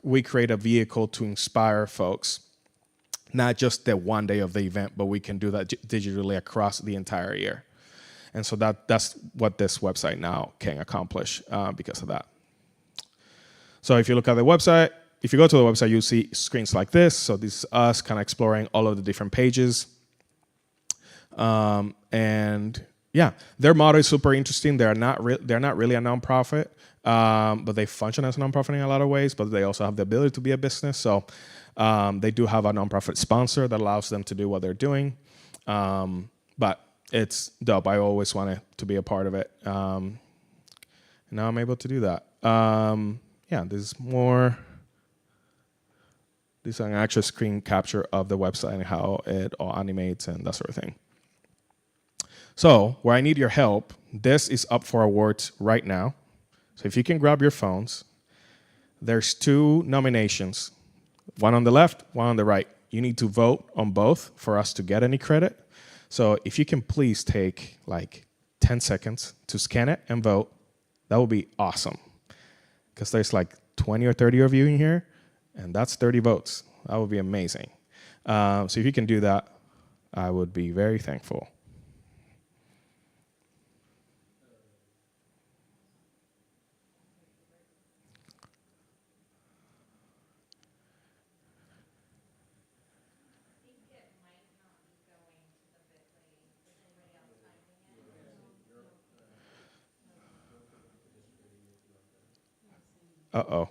we create a vehicle to inspire folks? Not just the one day of the event, but we can do that digitally across the entire year. And so that's what this website now can accomplish because of that. So if you look at the website, if you go to the website, you'll see screens like this. So this is us kind of exploring all of the different pages. And yeah, their model is super interesting. They're not really a nonprofit, but they function as a nonprofit in a lot of ways, but they also have the ability to be a business. So they do have a nonprofit sponsor that allows them to do what they're doing. But it's dope. I always wanted to be a part of it. And now I'm able to do that. Yeah, there's more. This is an actual screen capture of the website and how it all animates and that sort of thing. So where I need your help, this is up for awards right now. So if you can grab your phones, there's 2 nominations, one on the left, one on the right. You need to vote on both for us to get any credit. So if you can please take like 10 seconds to scan it and vote, that would be awesome. Because there's like 20 or 30 of you in here, and that's 30 votes. That would be amazing. So if you can do that, I would be very thankful. Uh-oh.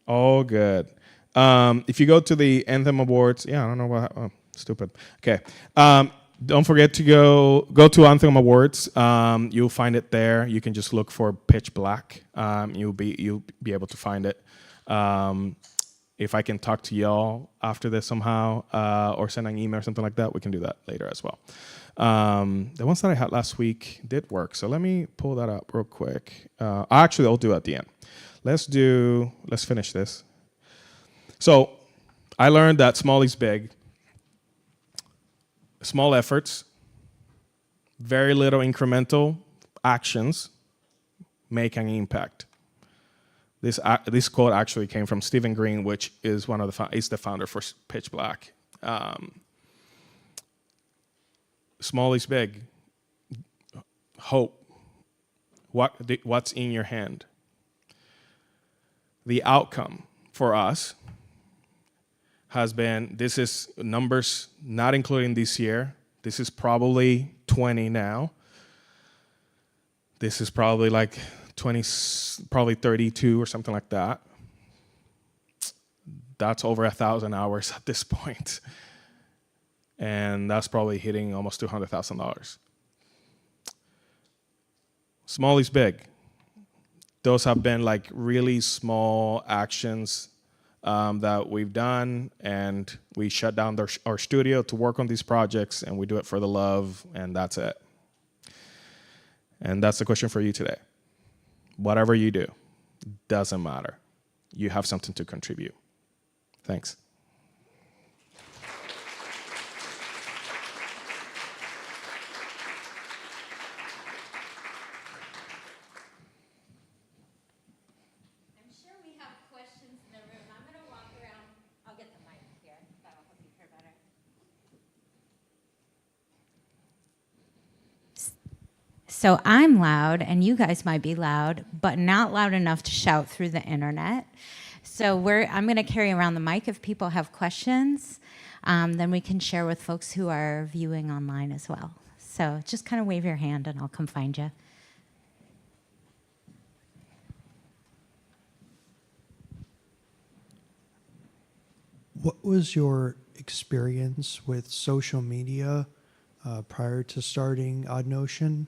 All good. If you go to the Anthem Awards, I don't know what. Oh, stupid. Okay. Don't forget to go to Anthem Awards. You'll find it there. You can just look for Pitch Black. You'll be able to find it. If I can talk to y'all after this somehow, or send an email or something like that, we can do that later as well. The ones that I had last week did work, so let me pull that up real quick. Actually, I'll do it at the end. Let's finish this. So I learned that small is big. Small efforts, very little incremental actions make an impact. This quote actually came from Stephen Green, which is is the founder for Pitch Black. Small is big. Hope. What's in your hand? The outcome for us has been, this is numbers not including this year. This is probably 20 now. This is probably like 20, probably 32 or something like that. That's over 1,000 hours at this point. And that's probably hitting almost $200,000. Small is big. Those have been like really small actions that we've done, and we shut down our studio to work on these projects, and we do it for the love, and that's it. And that's the question for you today. Whatever you do, doesn't matter. You have something to contribute. Thanks. So I'm loud, and you guys might be loud, but not loud enough to shout through the internet. So I'm going to carry around the mic. If people have questions, then we can share with folks who are viewing online as well. So just kind of wave your hand, and I'll come find you. What was your experience with social media prior to starting Odd Notion?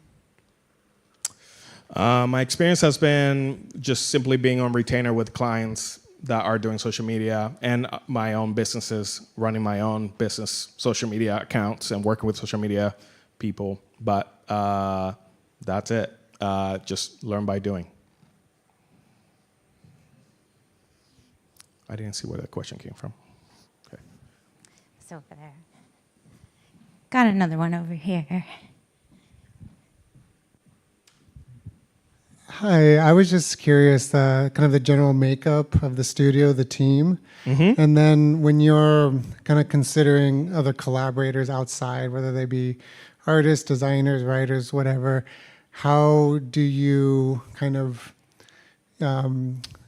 My experience has been just simply being on retainer with clients that are doing social media, and my own businesses, running my own business social media accounts and working with social media people. But that's it. Just learn by doing. I didn't see where that question came from. Okay. It's over there. Got another one over here. Hi, I was just curious, kind of the general makeup of the studio, the team, and then when you're kind of considering other collaborators outside, whether they be artists, designers, writers, whatever, how do you kind of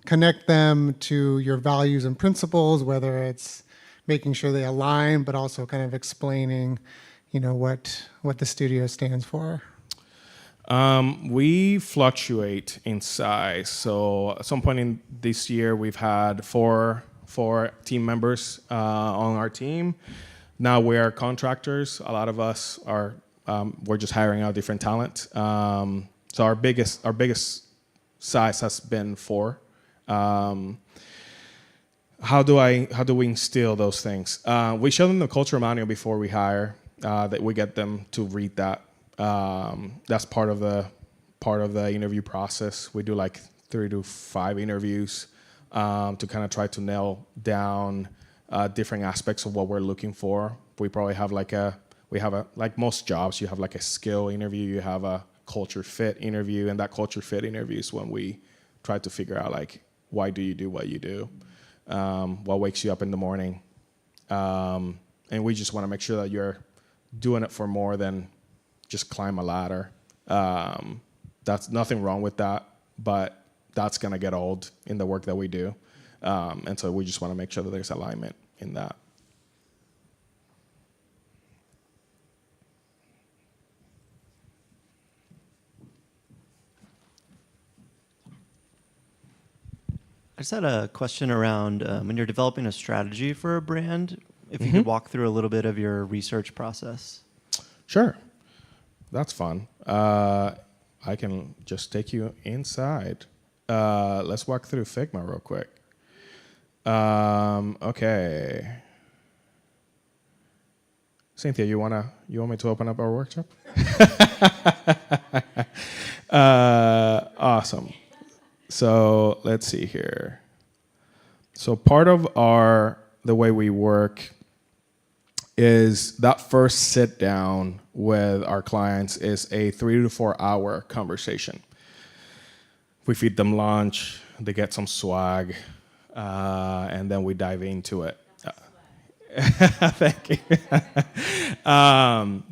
connect them to your values and principles, whether it's making sure they align, but also kind of explaining, what the studio stands for? We fluctuate in size. So at some point in this year, we've had four team members on our team. Now we are contractors. A lot of us are we're just hiring out different talent. So our biggest size has been 4. How do we instill those things? We show them the culture manual before we hire. That we get them to read that. That's part of the interview process. We do like 3 to 5 interviews to kind of try to nail down different aspects of what we're looking for. We probably have like most jobs, you have like a skill interview, you have a culture fit interview, and that culture fit interview is when we try to figure out like, why do you do what you do? What wakes you up in the morning? And we just want to make sure that you're doing it for more than just climb a ladder. That's nothing wrong with that, but that's going to get old in the work that we do. And so we just want to make sure that there's alignment in that. I just had a question around when you're developing a strategy for a brand, if you could walk through a little bit of your research process. Sure. That's fun. I can just take you inside. Let's walk through Figma real quick. Okay. Cynthia, you want me to open up our workshop? Awesome. So let's see here. So part of the way we work is that first sit down with our clients is a 3 to 4 hour conversation. We feed them lunch, they get some swag, and then we dive into it. Thank you.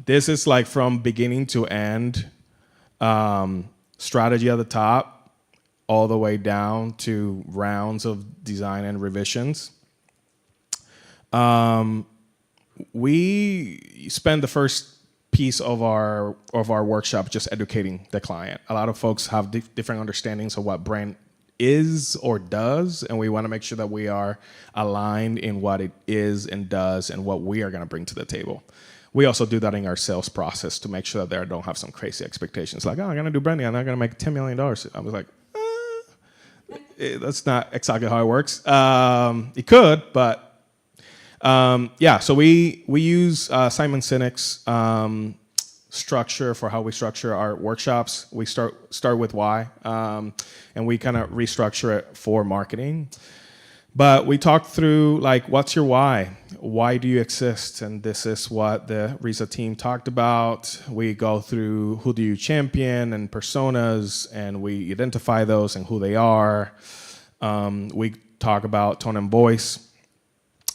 This is like from beginning to end, strategy at the top, all the way down to rounds of design and revisions. We spend the first piece of our workshop just educating the client. A lot of folks have different understandings of what brand is or does, and we want to make sure that we are aligned in what it is and does and what we are going to bring to the table. We also do that in our sales process to make sure that they don't have some crazy expectations like, I'm going to do branding and I'm going to make $10 million. I was like, that's not exactly how it works. It could, but yeah, so we use Simon Sinek's structure for how we structure our workshops. We start with why, and we kind of restructure it for marketing. But we talk through like, what's your why? Why do you exist? And this is what the RISA team talked about. We go through who do you champion and personas, and we identify those and who they are. We talk about tone and voice.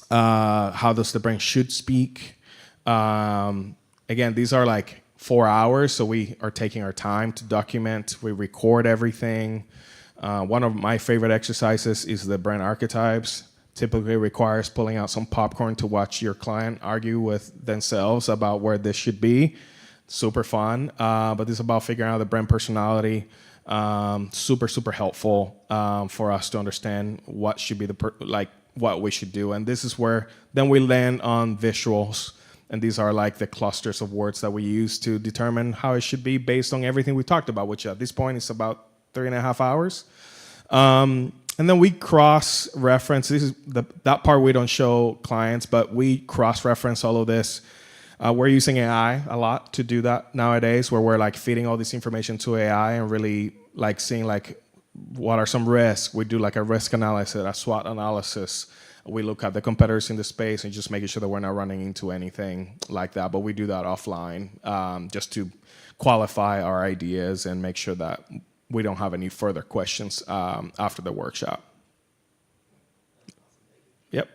How does the brand should speak? Again, these are like 4 hours, so we are taking our time to document. We record everything. One of my favorite exercises is the brand archetypes. Typically requires pulling out some popcorn to watch your client argue with themselves about where this should be. Super fun, but this is about figuring out the brand personality. Super helpful for us to understand what should be what we should do. And this is where then we land on visuals. And these are like the clusters of words that we use to determine how it should be based on everything we talked about, which at this point is about 3.5 hours. And then we cross-reference. This is that part we don't show clients, but we cross-reference all of this. We're using AI a lot to do that nowadays, where we're like feeding all this information to AI and really like seeing like what are some risks. We do like a risk analysis, a SWOT analysis. We look at the competitors in the space and just making sure that we're not running into anything like that. But we do that offline just to qualify our ideas and make sure that we don't have any further questions after the workshop. Yep.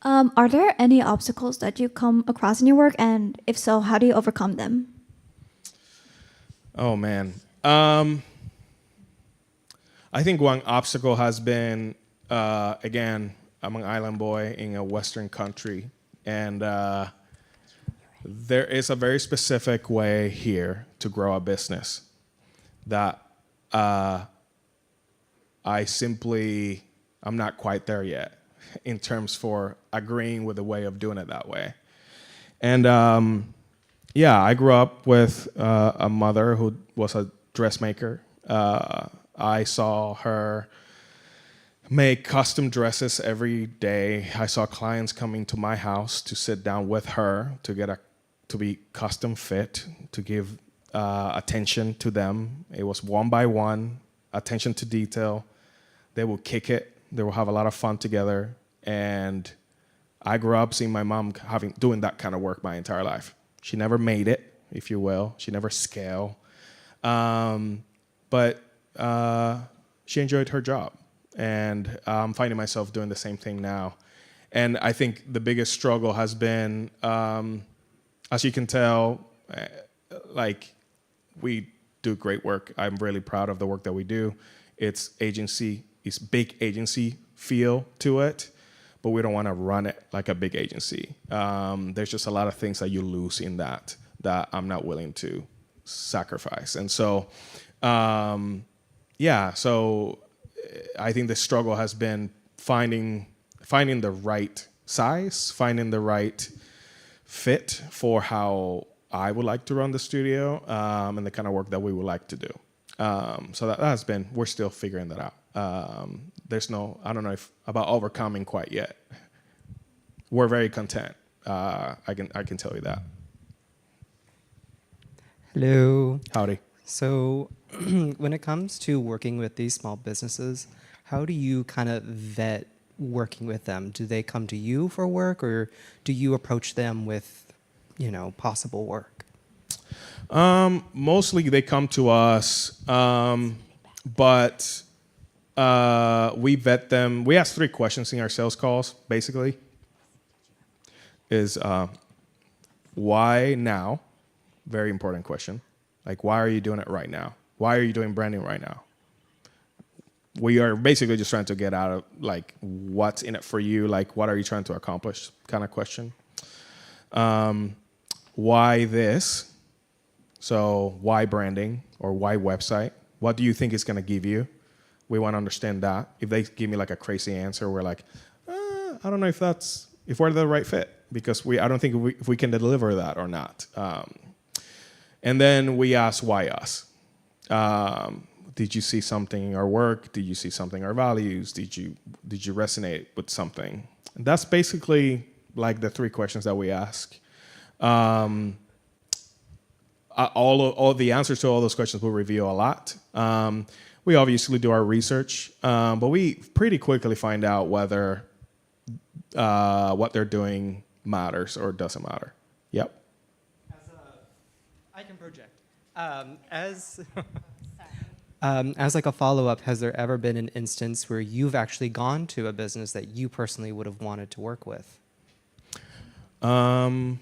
Are there any obstacles that you come across in your work? And if so, how do you overcome them? Oh, man. I think one obstacle has been, again, I'm an island boy in a Western country, and there is a very specific way here to grow a business that I'm not quite there yet in terms for agreeing with the way of doing it that way. And I grew up with a mother who was a dressmaker. I saw her make custom dresses every day. I saw clients coming to my house to sit down with her to be custom fit, to give attention to them. It was one by one, attention to detail. They will kick it. They will have a lot of fun together. And I grew up seeing my mom doing that kind of work my entire life. She never made it, if you will. She never scaled. But she enjoyed her job. And I'm finding myself doing the same thing now. And I think the biggest struggle has been, as you can tell, we do great work. I'm really proud of the work that we do. It's big agency feel to it, but we don't want to run it like a big agency. There's just a lot of things that you lose in that I'm not willing to sacrifice. And so, so I think the struggle has been finding the right size, finding the right fit for how I would like to run the studio, and the kind of work that we would like to do. So that has been, we're still figuring that out. I don't know if about overcoming quite yet. We're very content. I can tell you that. Hello. Howdy. So when it comes to working with these small businesses, how do you kind of vet working with them? Do they come to you for work, or do you approach them with, possible work? Mostly they come to us, but we vet them. We ask 3 questions in our sales calls, basically. Is why now? Very important question. Like, why are you doing it right now? Why are you doing branding right now? We are basically just trying to get out of, like, what's in it for you? Like, what are you trying to accomplish kind of question. Why this? So why branding or why website? What do you think it's going to give you? We want to understand that. If they give me like a crazy answer, we're like, I don't know if we're the right fit, because I don't think if we can deliver that or not. And then we ask, why us? Did you see something in our work? Did you see something in our values? Did you resonate with something? And that's basically like the 3 questions that we ask. All the answers to all those questions will reveal a lot. We obviously do our research, but we pretty quickly find out whether what they're doing matters or doesn't matter. Yep. I can project. As like a follow-up, has there ever been an instance where you've actually gone to a business that you personally would have wanted to work with? Um,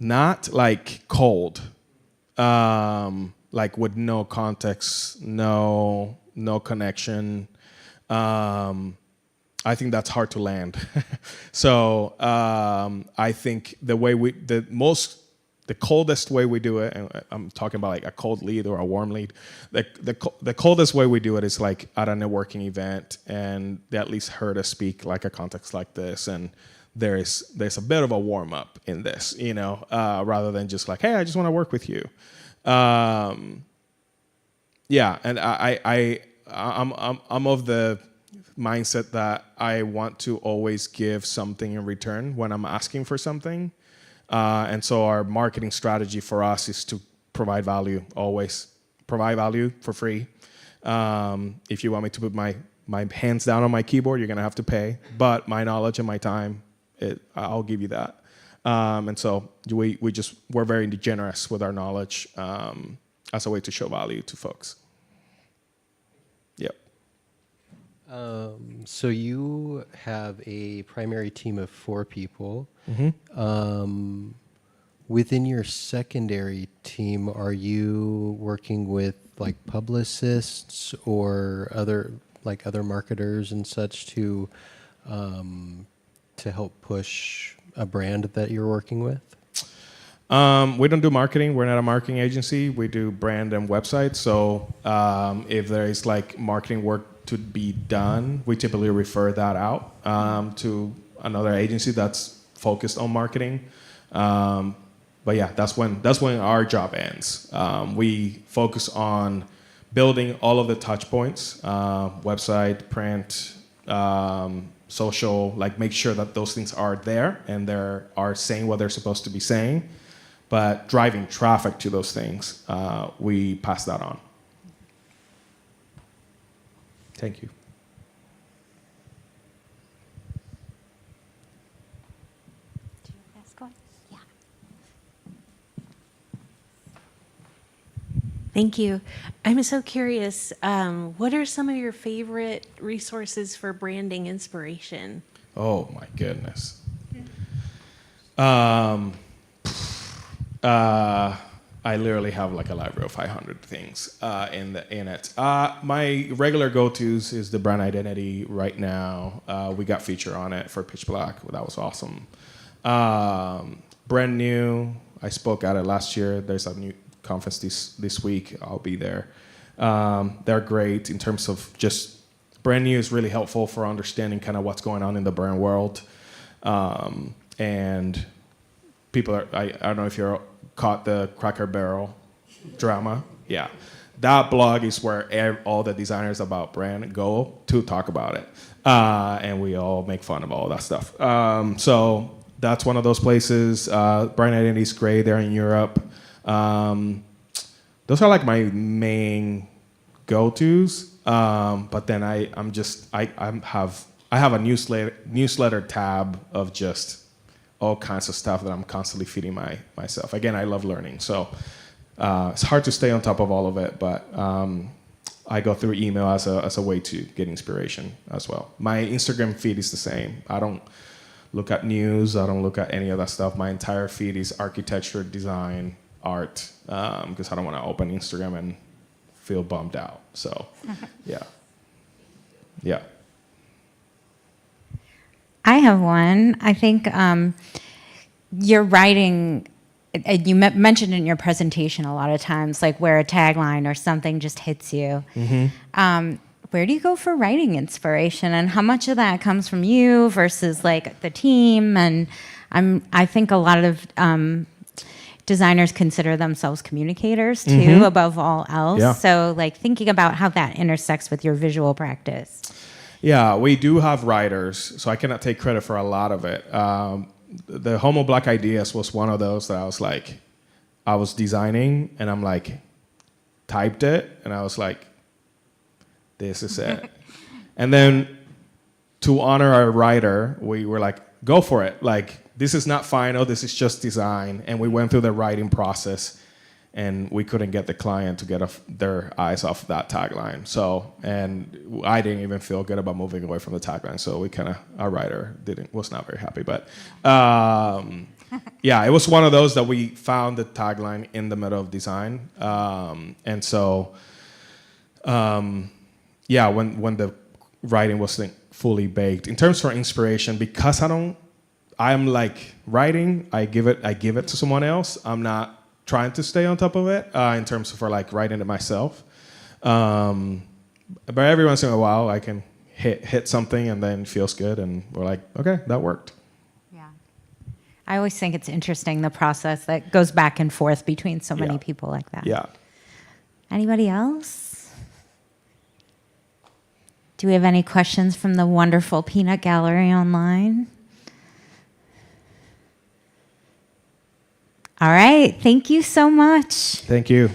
Not like cold, like with no context, no connection. I think that's hard to land. So I think the coldest way we do it, and I'm talking about like a cold lead or a warm lead, the coldest way we do it is like at a networking event, and they at least heard us speak like a context like this, and there's a bit of a warm up in this, rather than just like, hey, I just want to work with you. Yeah, and I'm of the mindset that I want to always give something in return when I'm asking for something. And so our marketing strategy for us is to provide value, always provide value for free. If you want me to put my hands down on my keyboard, you're going to have to pay. But my knowledge and my time, I'll give you that. And so we're very generous with our knowledge as a way to show value to folks. Yep. So you have a primary team of 4 people. Within your secondary team, are you working with like publicists or other marketers and such to help push a brand that you're working with? We don't do marketing. We're not a marketing agency. We do brand and websites. So if there is like marketing work to be done, we typically refer that out to another agency that's focused on marketing. But yeah, that's when our job ends. We focus on building all of the touch points, website, print, social, like make sure that those things are there and they are saying what they're supposed to be saying. But driving traffic to those things, we pass that on. Thank you. Thank you. I'm so curious, what are some of your favorite resources for branding inspiration? Oh my goodness. I literally have like a library of 500 things in it. My regular go-tos is the brand identity right now. We got feature on it for Pitch Black. That was awesome. Brand new. I spoke at it last year. There's a new conference this week. I'll be there. They're great in terms of just brand new is really helpful for understanding kind of what's going on in the brand world. And people are, I don't know if you're caught the Cracker Barrel drama. Yeah. That blog is where all the designers about brand go to talk about it. And we all make fun of all that stuff. So that's one of those places. Brand identity is great. They're in Europe. Those are like my main go-tos. But then I have a newsletter tab of just all kinds of stuff that I'm constantly feeding myself. Again, I love learning, so it's hard to stay on top of all of it. But I go through email as a way to get inspiration as well. My Instagram feed is the same. I don't look at news. I don't look at any of that stuff. My entire feed is architecture, design, art, because I don't want to open Instagram and feel bummed out. So, yeah. I have one. I think your writing, you mentioned in your presentation a lot of times, like where a tagline or something just hits you. Mm-hmm. Where do you go for writing inspiration, and how much of that comes from you versus like the team? And I think a lot of designers consider themselves communicators too, mm-hmm. above all else. Yeah. So like thinking about how that intersects with your visual practice. Yeah, we do have writers, so I cannot take credit for a lot of it. The Homo Black Ideas was one of those that I was designing, and I'm like, typed it, and I was like, this is it. And then to honor our writer, we were like, go for it. Like, this is not final, this is just design. And we went through the writing process. and we couldn't get the client to get their eyes off that tagline. So, and I didn't even feel good about moving away from the tagline. So our writer was not very happy. But yeah, it was one of those that we found the tagline in the middle of design. And so, yeah, when the writing wasn't fully baked, in terms for inspiration, because I'm like writing, I give it to someone else. I'm not trying to stay on top of it in terms of for like writing it myself. But every once in a while, I can hit something and then it feels good, and we're like, okay, that worked. Yeah. I always think it's interesting, the process that goes back and forth between so many people like that. Yeah. Anybody else? Do we have any questions from the wonderful Peanut Gallery online? All right. Thank you so much. Thank you.